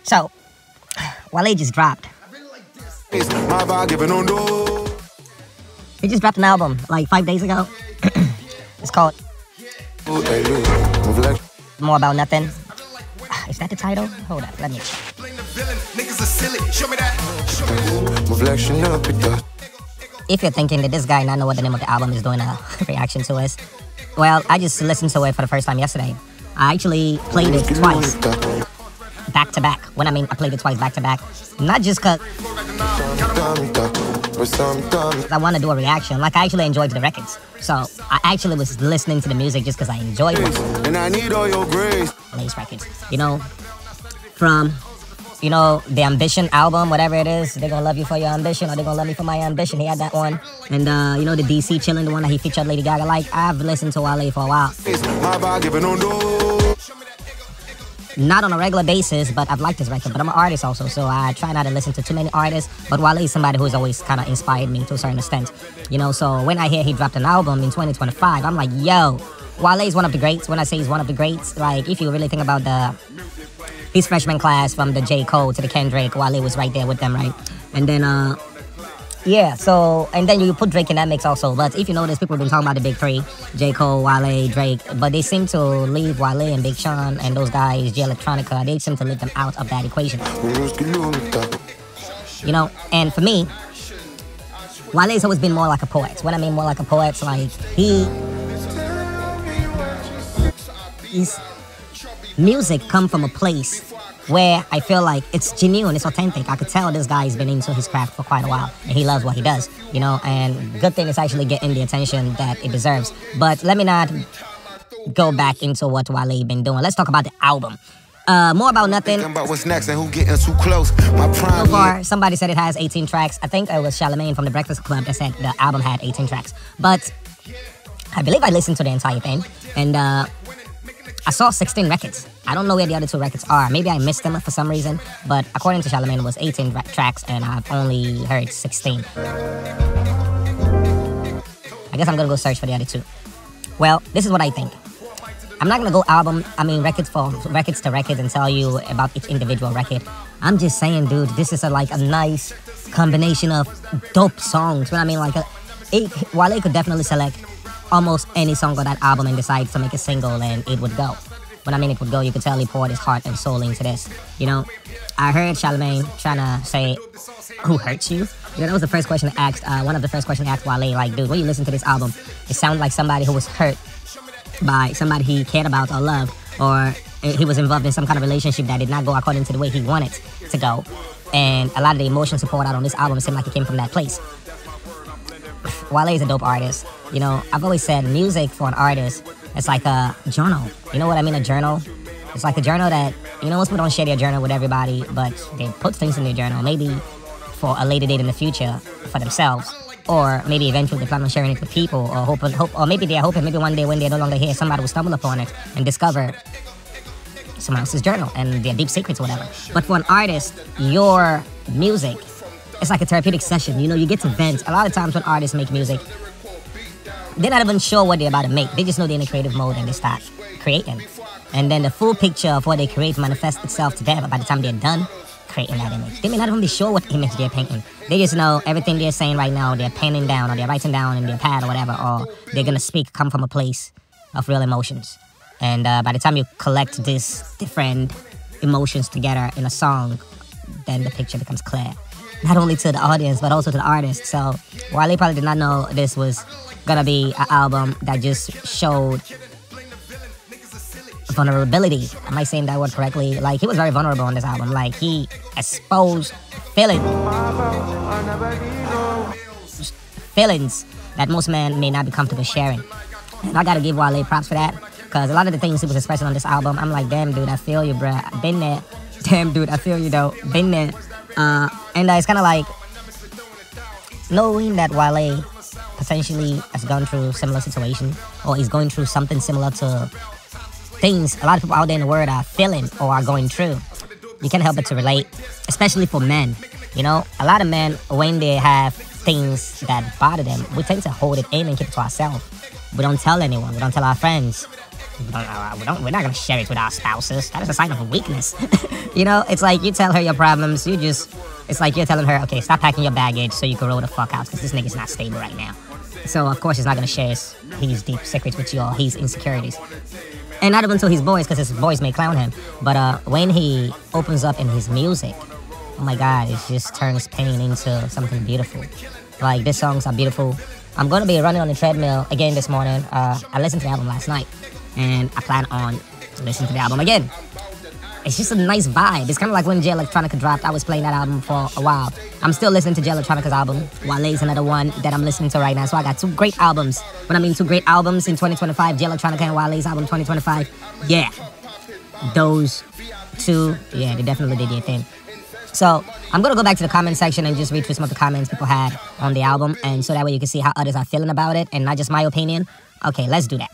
So, Wale just dropped. He just dropped an album like 5 days ago. It's called More About Nothing. Is that the title? Hold up, let me check. If you're thinking that this guy not know what the name of the album is doing a reaction to us, well, I just listened to it for the first time yesterday. I actually played it twice, back to back. When I mean I played it twice back to back, not just cause I want to do a reaction. Like I actually enjoyed the records, so I actually was listening to the music just because I enjoyed it. And I need all your grace. Lace records, you know, from the Ambition album, whatever it is. They're gonna love you for your ambition, or they're gonna love me for my ambition. He had that one, and the DC Chillin', the one that he featured Lady Gaga. Like I've listened to Wale for a while. Not on a regular basis, but I've liked his record. But I'm an artist also, so I try not to listen to too many artists. But Wale is somebody who's always kind of inspired me to a certain extent, So when I hear he dropped an album in 2025, I'm like, yo, Wale is one of the greats. When I say he's one of the greats, like if you really think about his freshman class from the J. Cole to the Kendrick, Wale was right there with them, right? And then yeah, so, and then you put Drake in that mix also. But if you notice, people have been talking about the big three, J. Cole, Wale, Drake, but they seem to leave Wale and Big Sean and those guys, J Electronica, they seem to leave them out of that equation. And for me, Wale's always been more like a poet. When I mean more like a poet, like his music come from a place where I feel like it's genuine, it's authentic. I could tell this guy's been into his craft for quite a while, and he loves what he does, and good thing is actually getting the attention that it deserves. But let me not go back into what Wale been doing. Let's talk about the album. More About Nothing. About what's next and who getting too close. So far, somebody said it has 18 tracks. I think it was Charlamagne from the Breakfast Club that said the album had 18 tracks. But I believe I listened to the entire thing, and I saw 16 records. I don't know where the other 2 records are. Maybe I missed them for some reason. But according to Charlamagne, it was 18 tracks, and I've only heard 16. I guess I'm gonna go search for the other 2. Well, this is what I think. I'm not gonna go records to records and tell you about each individual record. I'm just saying, dude, this is a nice combination of dope songs. What I mean, Wale could definitely select almost any song on that album and decide to make a single, and it would go. When I mean it would go, you could tell he poured his heart and soul into this. I heard Charlamagne trying to say, "Who hurts you?" That was the first question I asked. One of the first questions I asked Wale, like, dude, when you listen to this album, it sounds like somebody who was hurt by somebody he cared about or loved, or he was involved in some kind of relationship that did not go according to the way he wanted to go. And a lot of the emotions he poured out on this album seemed like it came from that place. Wale is a dope artist. I've always said music for an artist, it's like a journal. You know what I mean, a journal? It's like a journal that, most people don't share their journal with everybody, but they put things in their journal, maybe for a later date in the future for themselves, or maybe eventually they plan on sharing it with people, or maybe they're hoping maybe one day when they're no longer here, somebody will stumble upon it and discover someone else's journal and their deep secrets or whatever. But for an artist, your music, it's like a therapeutic session. You get to vent. A lot of times when artists make music, they're not even sure what they're about to make. They just know they're in a creative mode and they start creating. And then the full picture of what they create manifests itself to them by the time they're done creating that image. They may not even be sure what image they're painting. They just know everything they're saying right now, they're penning down or they're writing down in their pad or whatever, or they're going to come from a place of real emotions. And by the time you collect these different emotions together in a song, then the picture becomes clear. Not only to the audience, but also to the artist. So Wale probably did not know this was gonna be an album that just showed vulnerability. Am I saying that word correctly? Like, he was very vulnerable on this album. Like, he exposed feelings that most men may not be comfortable sharing. And I gotta give Wale props for that, because a lot of the things he was expressing on this album, I'm like, damn, dude, I feel you, bruh. I've been there. Damn, dude, I feel you, though. Been there. And it's kind of like knowing that Wale potentially has gone through similar situation, or is going through something similar to things a lot of people out there in the world are feeling or are going through. You can't help but to relate, especially for men. A lot of men, when they have things that bother them, we tend to hold it in and keep it to ourselves. We don't tell anyone. We don't tell our friends. we're not gonna share it with our spouses. That is a sign of weakness. You know, it's like you tell her your problems. It's like you're telling her, okay, stop packing your baggage so you can roll the fuck out because this nigga's not stable right now. So of course he's not gonna share his deep secrets with you or his insecurities. And not even to his boys, because his boys may clown him. But when he opens up in his music, oh my God, it just turns pain into something beautiful. Like, these songs are beautiful. I'm going to be running on the treadmill again this morning. I listened to the album last night, and I plan on listening to the album again. It's just a nice vibe. It's kind of like when J Electronica dropped. I was playing that album for a while. I'm still listening to J Electronica's album. Wale is another one that I'm listening to right now. So I got two great albums. When I mean two great albums in 2025, J Electronica and Wale's album 2025. Yeah, those two, yeah, they definitely did their thing. So I'm going to go back to the comment section and just read through some of the comments people had on the album. And so that way you can see how others are feeling about it and not just my opinion. Okay, let's do that.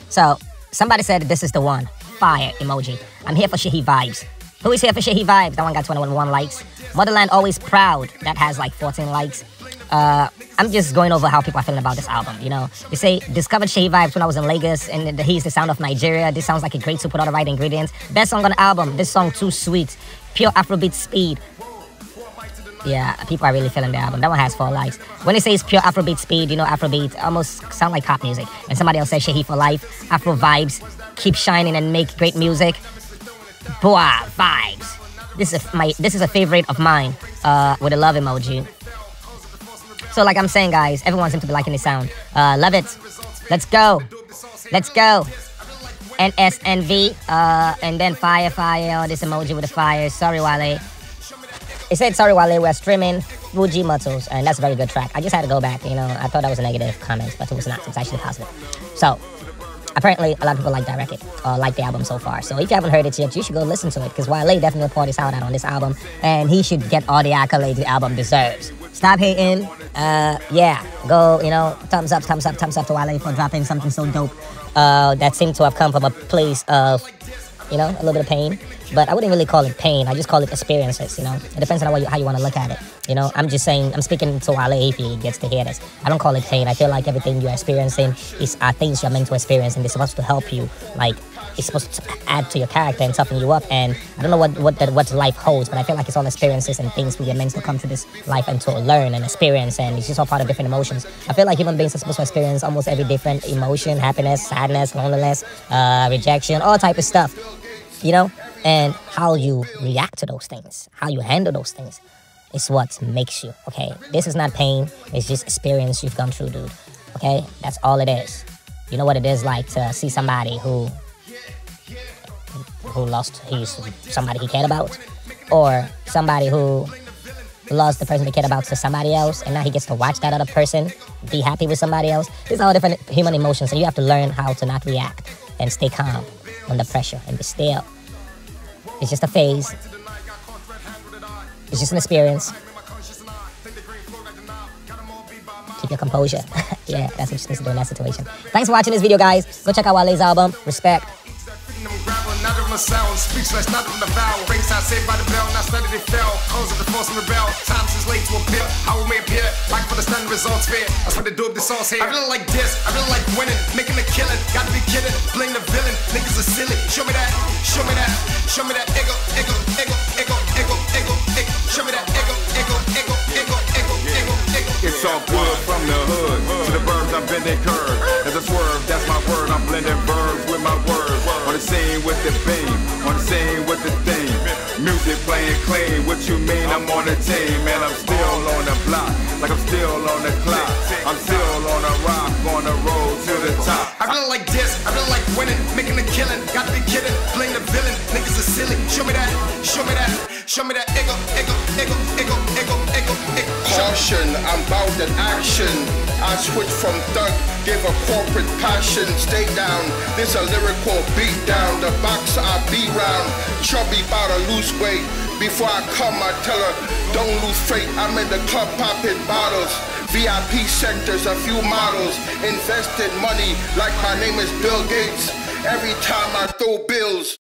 So somebody said this is the one. Fire emoji. I'm here for Shahi vibes. Who is here for Shahi vibes? That one got 21 likes. Motherland Always Proud. That has like 14 likes. I'm just going over how people are feeling about this album, you know. They say, discovered Shahi vibes when I was in Lagos, and he's the sound of Nigeria. This sounds like a great soup with all the right ingredients. Best song on the album. This song too sweet. Pure Afrobeat speed. Yeah, people are really feeling the album. That one has 4 likes. When it says pure Afrobeat speed, you know, Afrobeat almost sound like pop music. And somebody else says Shahi for life. Afro vibes. Keep shining and make great music. Boy, vibes. This is a favorite of mine. With a love emoji. So like I'm saying, guys, everyone seems to be liking this sound. Love it. Let's go. Let's go. NSNV. And then fire. Oh, this emoji with the fire. Sorry, Wale. It said, sorry, Wale, we're streaming Fuji Muttles. And that's a very good track. I just had to go back. You know, I thought that was a negative comment, but it was not. It was actually positive. So apparently, a lot of people like that record, like the album so far. So if you haven't heard it yet, you should go listen to it, because Wale definitely poured his heart out on this album, and he should get all the accolades the album deserves. Stop hating. Yeah, go, you know, thumbs up to Wale for dropping something so dope that seemed to have come from a place of, you know, a little bit of pain. But I wouldn't really call it pain. I just call it experiences, you know. It depends on how you want to look at it. You know, I'm just saying, I'm speaking to Wale if he gets to hear this. I don't call it pain. I feel like everything you're experiencing are things you're meant to experience, and they're supposed to help you. Like, it's supposed to add to your character and toughen you up. And I don't know what life holds, but I feel like it's all experiences and things we are meant to come to this life and to learn and experience. And it's just all part of different emotions. I feel like human beings are supposed to experience almost every different emotion: happiness, sadness, loneliness, rejection, all type of stuff. You know, and how you react to those things, how you handle those things, is what makes you, okay? This is not pain. It's just experience you've gone through, dude. Okay? That's all it is. You know what it is like to see somebody who lost somebody he cared about, or somebody who lost the person he cared about to somebody else, and now he gets to watch that other person be happy with somebody else. These are all different human emotions, and you have to learn how to not react and stay calm under pressure and be still. It's just a phase. It's just an experience. Keep your composure. Yeah, that's what you need to do in that situation. Thanks for watching this video, guys. Go check out Wale's album. Respect. Not on the sound, speechless, not on the vowel. Rings out saved by the bell, not studied they fell. Cause of the force and rebel. Times is late to appear. How we may appear. Like for the stunned results fair. That's what they do with the sauce here. I really like this. I really like winning. Making a killing. Gotta be kidding. Bling the villain. Niggas are silly. Show me that. Show me that. Show me that. Ego. Show me that. Ego. It's all good from the hood to the verbs. I'm bending curve. As a swerve, that's my word. I'm blending verbs with my words. On the scene with the beam, on the scene with the theme. Music playing clean, what you mean? I'm on the team, man. I'm still on the block, like I'm still on the clock. I'm still on the rock, on the road to the top. I really like this, I really like winning, making a killing. Gotta be kidding, playing the villain. Niggas are silly. Show me that, show me that, show me that. Ego. Caution, I'm bout that action. I switch from thug, give a corporate passion. Stay down, this a lyrical beat down. The boxer I be round, chubby bout to lose weight. Before I come, I tell her, don't lose faith. I'm in the club popping bottles. VIP sectors, a few models. Invested money like my name is Bill Gates. Every time I throw bills.